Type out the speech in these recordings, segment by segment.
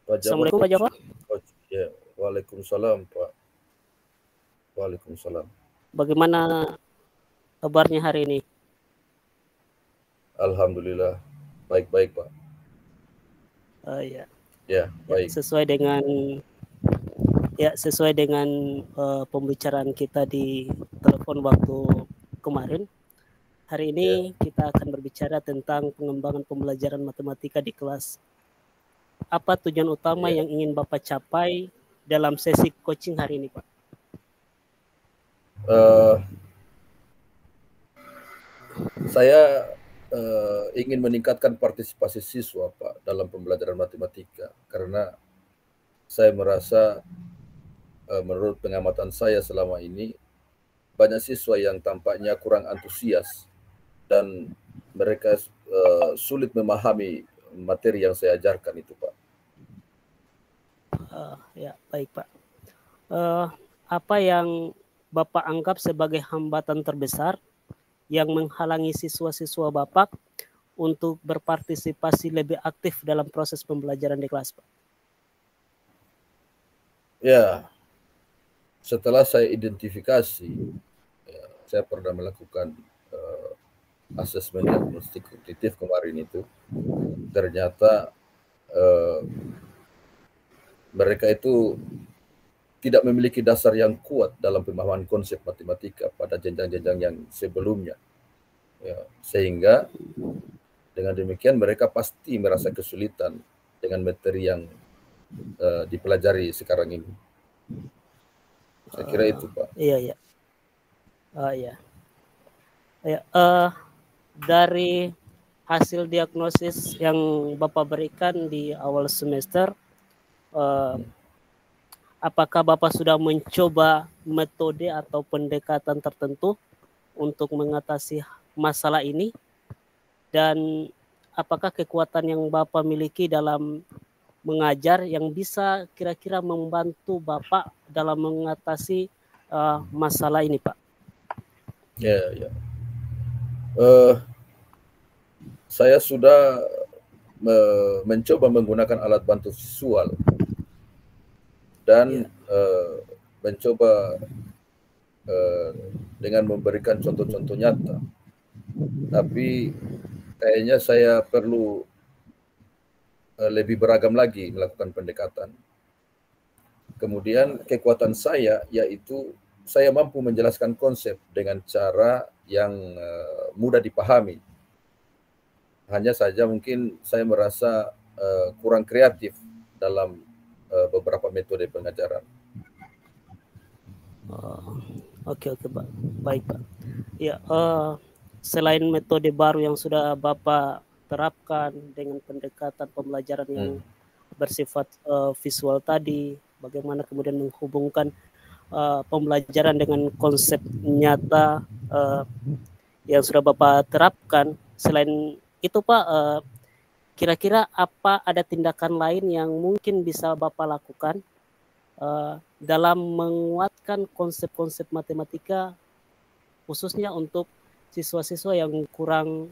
Pak Jamal. Assalamualaikum Pak Jamal. Oh, ya, waalaikumsalam Pak. Waalaikumsalam. Bagaimana kabarnya hari ini? Alhamdulillah baik-baik Pak. Ya. Ya, baik. Sesuai dengan pembicaraan kita di telepon waktu kemarin. Hari ini kita akan berbicara tentang pengembangan pembelajaran matematika di kelas. Apa tujuan utama yang ingin Bapak capai dalam sesi coaching hari ini, Pak? Saya ingin meningkatkan partisipasi siswa Pak dalam pembelajaran matematika, karena saya merasa menurut pengamatan saya selama ini banyak siswa yang tampaknya kurang antusias dan mereka sulit memahami materi yang saya ajarkan itu Pak. Ya, baik Pak. Apa yang Bapak anggap sebagai hambatan terbesar yang menghalangi siswa-siswa Bapak untuk berpartisipasi lebih aktif dalam proses pembelajaran di kelas, Pak? Ya, setelah saya identifikasi, saya pernah melakukan asesmen diagnostik kognitif kemarin itu, ternyata mereka itu tidak memiliki dasar yang kuat dalam pemahaman konsep matematika pada jenjang-jenjang yang sebelumnya. Ya, sehingga dengan demikian mereka pasti merasa kesulitan dengan materi yang dipelajari sekarang ini. Saya kira itu Pak. Iya. Dari hasil diagnosis yang Bapak berikan di awal semester, apakah Bapak sudah mencoba metode atau pendekatan tertentu untuk mengatasi masalah ini? Dan apakah kekuatan yang Bapak miliki dalam mengajar yang bisa kira-kira membantu Bapak dalam mengatasi masalah ini, Pak? Ya. Saya sudah mencoba menggunakan alat bantu visual dan mencoba dengan memberikan contoh-contoh nyata. Tapi kayaknya saya perlu lebih beragam lagi melakukan pendekatan. Kemudian kekuatan saya yaitu saya mampu menjelaskan konsep dengan cara yang mudah dipahami. Hanya saja mungkin saya merasa kurang kreatif dalam beberapa metode pengajaran. Oke Pak, baik Pak. Ya, selain metode baru yang sudah Bapak terapkan dengan pendekatan pembelajaran yang bersifat visual tadi, bagaimana kemudian menghubungkan pembelajaran dengan konsep nyata yang sudah Bapak terapkan. Selain itu Pak, kira-kira apa ada tindakan lain yang mungkin bisa Bapak lakukan dalam menguatkan konsep-konsep matematika, khususnya untuk siswa-siswa yang kurang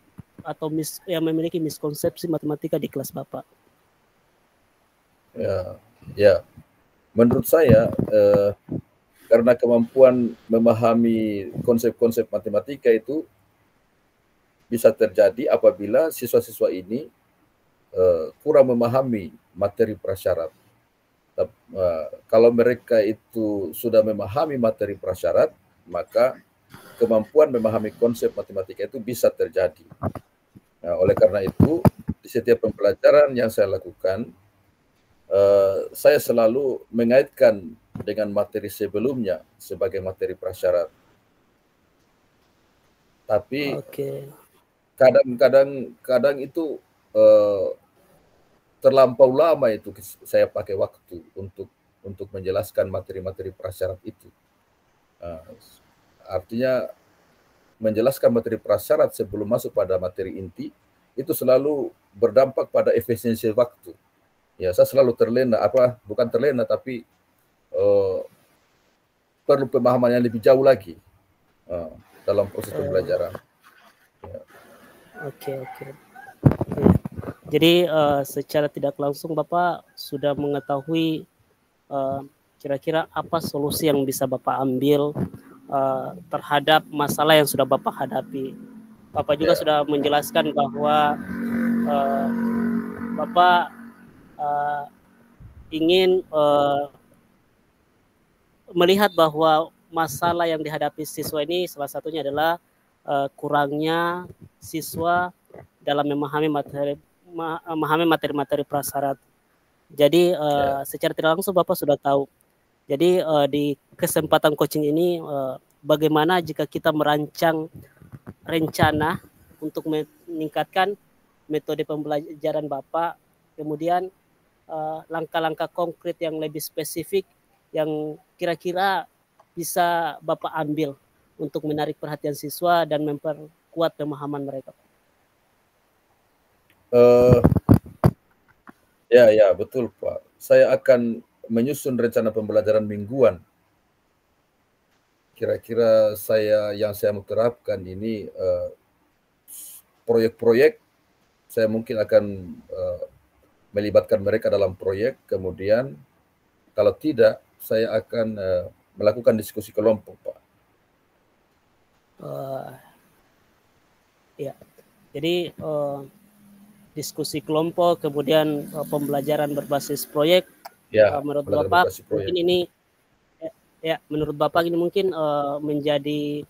atau yang memiliki miskonsepsi matematika di kelas Bapak? Ya. Menurut saya, karena kemampuan memahami konsep-konsep matematika itu bisa terjadi apabila siswa-siswa ini kurang memahami materi prasyarat. Kalau mereka itu sudah memahami materi prasyarat, maka kemampuan memahami konsep matematika itu bisa terjadi. Nah, oleh karena itu, di setiap pembelajaran yang saya lakukan, saya selalu mengaitkan dengan materi sebelumnya sebagai materi prasyarat. Tapi kadang itu terlampau lama itu saya pakai waktu untuk menjelaskan materi-materi prasyarat itu. Artinya menjelaskan materi prasyarat sebelum masuk pada materi inti itu selalu berdampak pada efisiensi waktu. Ya, saya selalu terlena, bukan terlena, tapi perlu pemahaman yang lebih jauh lagi dalam proses pembelajaran. Ya. Oke. Jadi secara tidak langsung Bapak sudah mengetahui kira-kira apa solusi yang bisa Bapak ambil terhadap masalah yang sudah Bapak hadapi. Bapak juga sudah menjelaskan bahwa Bapak ingin melihat bahwa masalah yang dihadapi siswa ini salah satunya adalah kurangnya siswa dalam memahami materi-materi prasyarat. Jadi secara tidak langsung Bapak sudah tahu. Jadi di kesempatan coaching ini bagaimana jika kita merancang rencana untuk meningkatkan metode pembelajaran Bapak, kemudian langkah-langkah konkret yang lebih spesifik yang kira-kira bisa Bapak ambil untuk menarik perhatian siswa dan memperkuat pemahaman mereka. Ya, betul Pak. Saya akan menyusun rencana pembelajaran mingguan. Kira-kira yang saya mau terapkan ini proyek-proyek, saya mungkin akan melibatkan mereka dalam proyek, kemudian kalau tidak, saya akan melakukan diskusi kelompok, Pak. Ya, jadi diskusi kelompok, kemudian pembelajaran berbasis proyek. Menurut Bapak mungkin ini menurut Bapak ini mungkin menjadi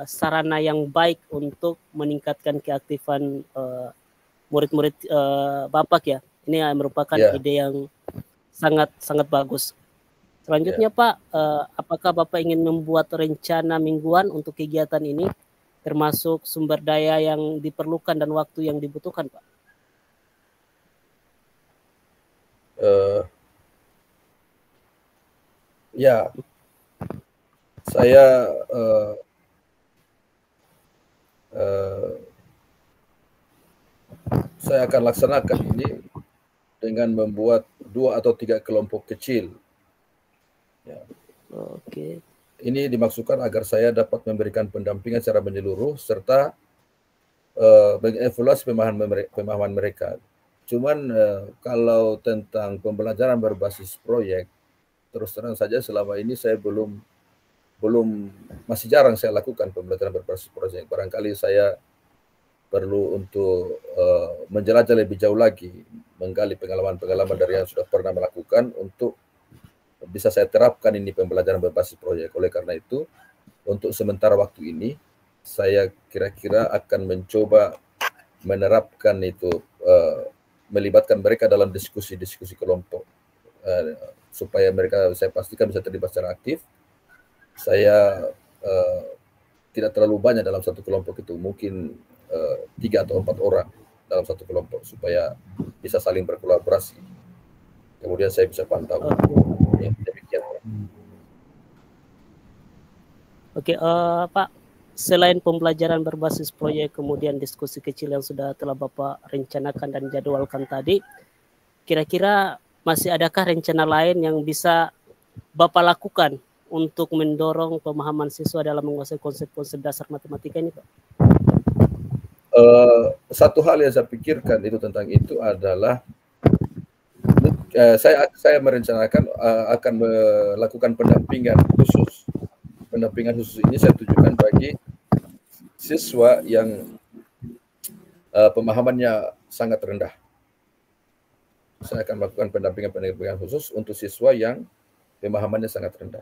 sarana yang baik untuk meningkatkan keaktifan murid-murid Bapak ya. Ini merupakan ide yang sangat bagus. Selanjutnya Pak, apakah Bapak ingin membuat rencana mingguan untuk kegiatan ini, termasuk sumber daya yang diperlukan dan waktu yang dibutuhkan, Pak? Saya akan laksanakan ini dengan membuat 2 atau 3 kelompok kecil. Oke. Ini dimaksudkan agar saya dapat memberikan pendampingan secara menyeluruh serta mengevaluasi pemahaman mereka. Cuman kalau tentang pembelajaran berbasis proyek, terus terang saja selama ini saya belum masih jarang saya lakukan pembelajaran berbasis proyek. Barangkali saya perlu untuk menjelajah lebih jauh lagi, menggali pengalaman-pengalaman dari yang sudah pernah melakukan untuk bisa saya terapkan ini pembelajaran berbasis proyek. Oleh karena itu, untuk sementara waktu ini, saya kira-kira akan mencoba menerapkan itu, melibatkan mereka dalam diskusi-diskusi kelompok, supaya mereka saya pastikan bisa terlibat secara aktif. Saya tidak terlalu banyak dalam satu kelompok itu, mungkin 3 atau 4 orang dalam satu kelompok supaya bisa saling berkolaborasi. Kemudian saya bisa pantau. Oke, Pak, selain pembelajaran berbasis proyek, kemudian diskusi kecil yang telah Bapak rencanakan dan jadwalkan tadi, kira-kira masih adakah rencana lain yang bisa Bapak lakukan untuk mendorong pemahaman siswa dalam menguasai konsep-konsep dasar matematika ini, Pak? Satu hal yang saya pikirkan itu tentang itu adalah saya merencanakan akan melakukan pendampingan khusus. Pendampingan khusus ini saya tujukan bagi siswa yang pemahamannya sangat rendah. Saya akan melakukan pendampingan khusus untuk siswa yang pemahamannya sangat rendah.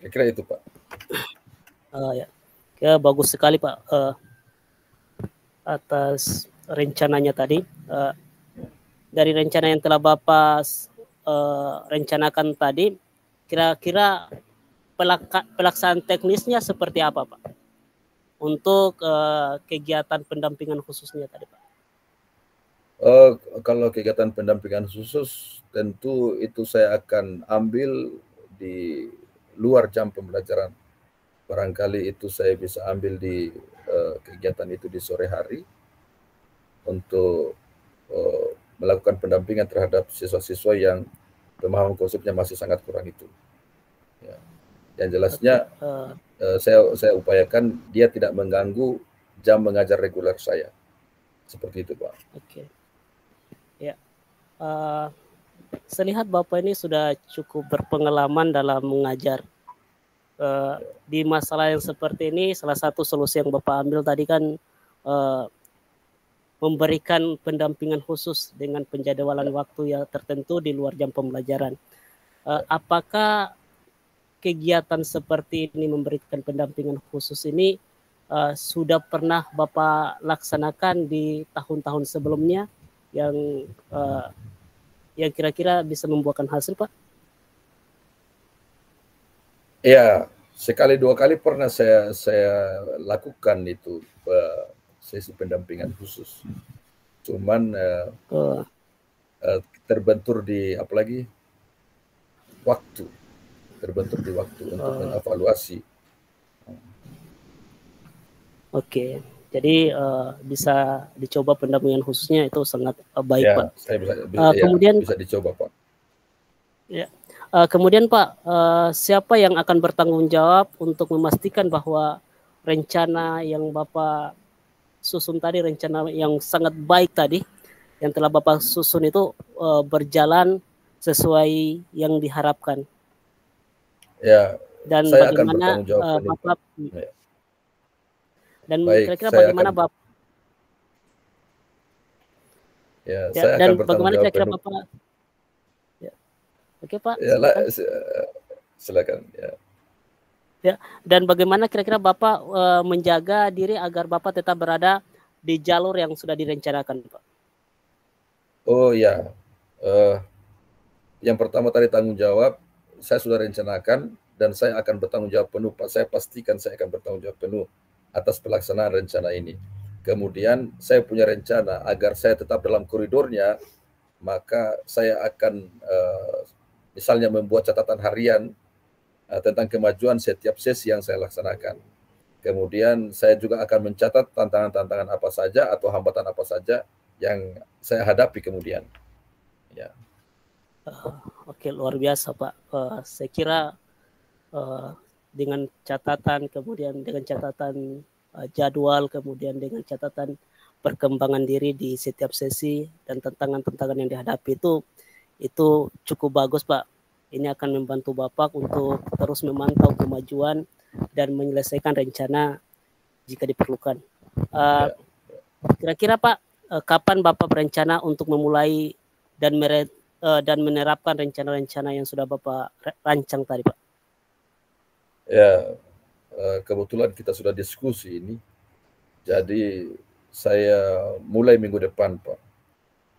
Kira-kira itu, Pak. Ya, bagus sekali, Pak, atas rencananya tadi. Dari rencana yang telah Bapak rencanakan tadi, kira-kira pelaksanaan teknisnya seperti apa, Pak? Untuk kegiatan pendampingan khususnya tadi, Pak? Kalau kegiatan pendampingan khusus, tentu itu saya akan ambil di luar jam pembelajaran. Barangkali itu saya bisa ambil di kegiatan itu di sore hari untuk melakukan pendampingan terhadap siswa-siswa yang pemahaman konsepnya masih sangat kurang itu. Ya. Yang jelasnya saya upayakan dia tidak mengganggu jam mengajar reguler saya. Seperti itu, Pak. Oke. Ya. Saya lihat Bapak ini sudah cukup berpengalaman dalam mengajar. Di masalah yang seperti ini, salah satu solusi yang Bapak ambil tadi kan memberikan pendampingan khusus dengan penjadwalan waktu yang tertentu di luar jam pembelajaran. Apakah kegiatan seperti ini memberikan pendampingan khusus ini sudah pernah Bapak laksanakan di tahun-tahun sebelumnya yang kira-kira bisa membuahkan hasil, Pak? Ya, sekali dua kali pernah saya lakukan itu sesi pendampingan khusus. Cuman terbentur di apalagi waktu, terbentur di waktu untuk mengevaluasi. Oke, jadi bisa dicoba pendampingan khususnya, itu sangat baik, ya, Pak. Saya kemudian bisa dicoba, Pak. Ya. Kemudian Pak, siapa yang akan bertanggung jawab untuk memastikan bahwa rencana yang Bapak susun tadi, rencana yang sangat baik tadi, yang telah Bapak susun itu berjalan sesuai yang diharapkan? Ya, dan saya bagaimana akan bertanggung jawab penuh, Bapak ya. Dan Baik, kira-kira bagaimana Bapak? Ya, saya akan bertanggung jawab bagaimana kira-kira penuh. Bapak? Ya. Oke Pak, Ya, silakan. Ya, dan bagaimana kira-kira Bapak menjaga diri agar Bapak tetap berada di jalur yang sudah direncanakan, Pak? Oh ya, yang pertama tadi tanggung jawab, saya sudah rencanakan dan saya akan bertanggung jawab penuh, Pak. Saya pastikan saya akan bertanggung jawab penuh atas pelaksanaan rencana ini. Kemudian saya punya rencana agar saya tetap dalam koridornya, maka saya akan misalnya membuat catatan harian tentang kemajuan setiap sesi yang saya laksanakan. Kemudian saya juga akan mencatat tantangan-tantangan apa saja atau hambatan apa saja yang saya hadapi kemudian. Ya. Oke, luar biasa Pak. Saya kira dengan catatan, kemudian dengan catatan jadwal, kemudian dengan catatan perkembangan diri di setiap sesi dan tantangan-tantangan yang dihadapi itu cukup bagus, Pak. Ini akan membantu Bapak untuk terus memantau kemajuan dan menyelesaikan rencana jika diperlukan. Kira-kira Pak, kapan Bapak berencana untuk memulai dan menerapkan rencana-rencana yang sudah Bapak rancang tadi, Pak? Ya, kebetulan kita sudah diskusi ini, jadi saya mulai minggu depan, Pak.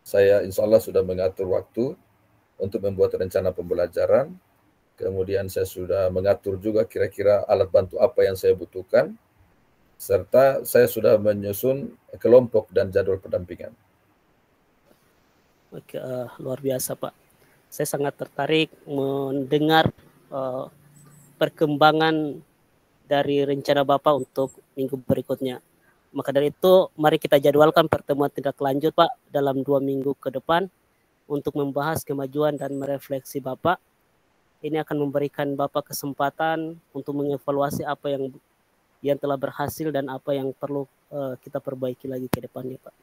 Saya insya Allah sudah mengatur waktu untuk membuat rencana pembelajaran, kemudian saya sudah mengatur juga kira-kira alat bantu apa yang saya butuhkan, serta saya sudah menyusun kelompok dan jadwal pendampingan. Oke, luar biasa Pak. Saya sangat tertarik mendengar perkembangan dari rencana Bapak untuk minggu berikutnya. Maka dari itu, mari kita jadwalkan pertemuan tindak lanjut Pak dalam 2 minggu ke depan untuk membahas kemajuan dan merefleksi Bapak. Ini akan memberikan Bapak kesempatan untuk mengevaluasi apa yang telah berhasil dan apa yang perlu kita perbaiki lagi ke depannya, Pak.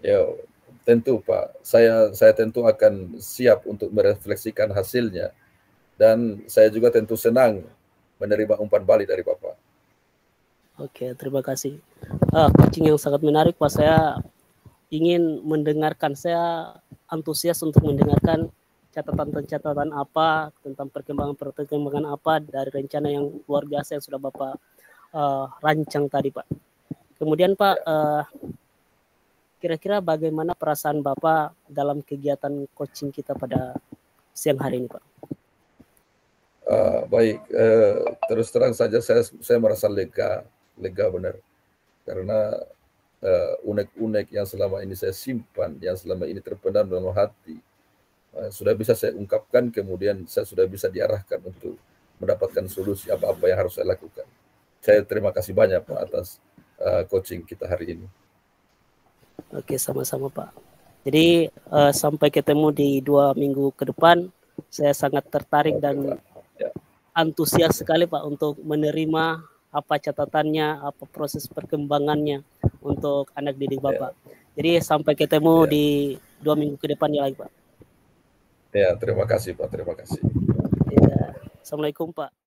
Ya, tentu Pak. Saya tentu akan siap untuk merefleksikan hasilnya, dan saya juga tentu senang menerima umpan balik dari Bapak. Oke, terima kasih. Coaching yang sangat menarik, Pak. Saya ingin mendengarkan, saya antusias untuk mendengarkan catatan-catatan apa tentang perkembangan apa dari rencana yang luar biasa yang sudah Bapak rancang tadi, Pak. Kemudian Pak, kira-kira bagaimana perasaan Bapak dalam kegiatan coaching kita pada siang hari ini, Pak? Baik, terus terang saja saya merasa lega benar, karena unek-unek yang selama ini saya simpan, yang selama ini terpendam dalam hati, sudah bisa saya ungkapkan, kemudian saya sudah bisa diarahkan untuk mendapatkan solusi apa-apa yang harus saya lakukan. Saya terima kasih banyak Pak atas coaching kita hari ini. Oke, sama-sama Pak. Jadi sampai ketemu di 2 minggu ke depan. Saya sangat tertarik dan antusias sekali Pak untuk menerima apa catatannya, apa proses perkembangannya untuk anak didik Bapak. Jadi sampai ketemu di 2 minggu ke depan ya lagi Pak. Ya, terima kasih Pak, terima kasih. Ya. Assalamualaikum Pak.